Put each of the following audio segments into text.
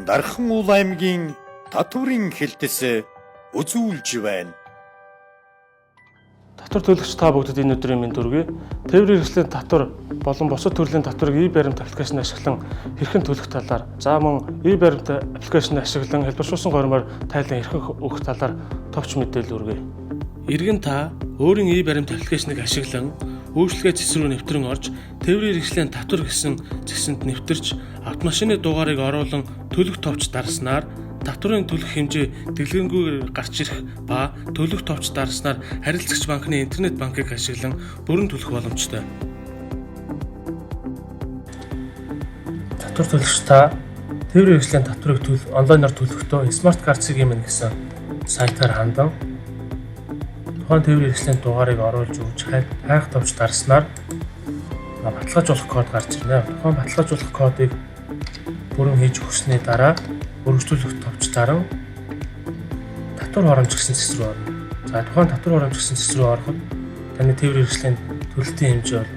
Дархан Уул аймгийн татврын хэлтэс үзүүлж байна. Татвар төлөгч та бүгдэд энэ өдрийн мэнд хүргэе. Тээврийн хэрэгслийн татвар болон бусад төрлийн татварыг e-баримт аппликейшн ашиглан хэрхэн төлөх талаар, за мөн e-баримт аппликейшн ашиглан хэлбэршүүлсэн горимоор тайлан хэрхэн өгөх талаар товч мэдээлэл хүргэе. Иргэн та өөрийн e-баримт аппликейшнийг ашиглан үйлчлэгээ цэс рүү нэвтрэн орж, тээврийн хэрэгслийн татвар гэсэн зэгсэнд нэвтэрч, автомашины дугаарыг оруулан төлөх товч дарснаар татврын төлөх хэмжээ дэлгэрэнгүй гарч ирэх ба төлөх товч дарснаар харилцагч банкны интернет банкыг ашиглан бүрэн төлөх боломжтой. Татвар төлөгч та тээврийн хэрэгслийн татварыг онлайнаар төлөхдөө Smart Card CGM гэсэн сайтаар хандан тухайн тээврийн хэрэгслийн дугаарыг оруулж өгч хайх товч дарснаар баталгаажуулах код гарч ирнэ. Тухайн баталгаажуулах кодыг бүрэн хийж өгсөний дараа өргөжлүүлэх товч даран татвар хоромж гэсэн зэс рүү орно. За тухайн татвар хоромж гэсэн зэс рүү ороход таны тээврийн хэрэгслийн төлөлтийн хэмжээ бол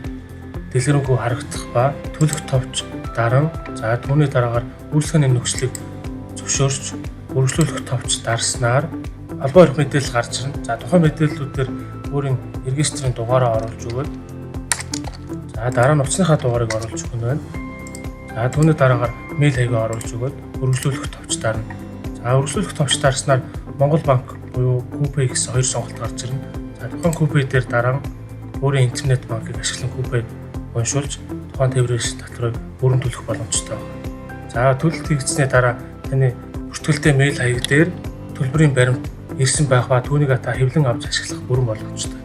дэлгэрэнгүй харагдах ба төлөх товч даран за түүний дараагаар үйлчлэгээний нөхцөлийг зөвшөөрч өргөжлүүлэх товч дарснаар албан ёрох мэдээлэл гарч ирнэ. За тухайн мэдээллүүдээр өөрийн регистрийн дугаараа оруулж өгөөд за дараа нь утасныхаа дугаарыг оруулж өгөх нь байна. За түүний дараагаар мэйл хаягаа оруулж өгөөд өргөжлүүлэх товч дарна. За өргөжлүүлэх товч дарснаар Монгол банк буюу Купэй гэсэн хоёр сонголт гарч ирнэ. За тухайн Купэй дээр дараа нь өөрийн интернет банкыг ашиглан Купэй уншуулж тухайн тээврийн хэрэгслийн татварыг бүрэн төлөх боломжтой байна. За төлөлт хийгдсэний дараа таны бүртгэлтэй мэйл хаяг дээр төлбөрийн баримт ирсэн байх ба түүнийг та хэвлэн авч ашиглах бүрэн боломжтой.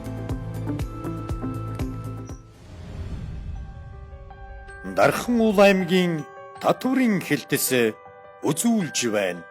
Дархан Уул аймгийн татврын хэлтэс үзүүлж байна.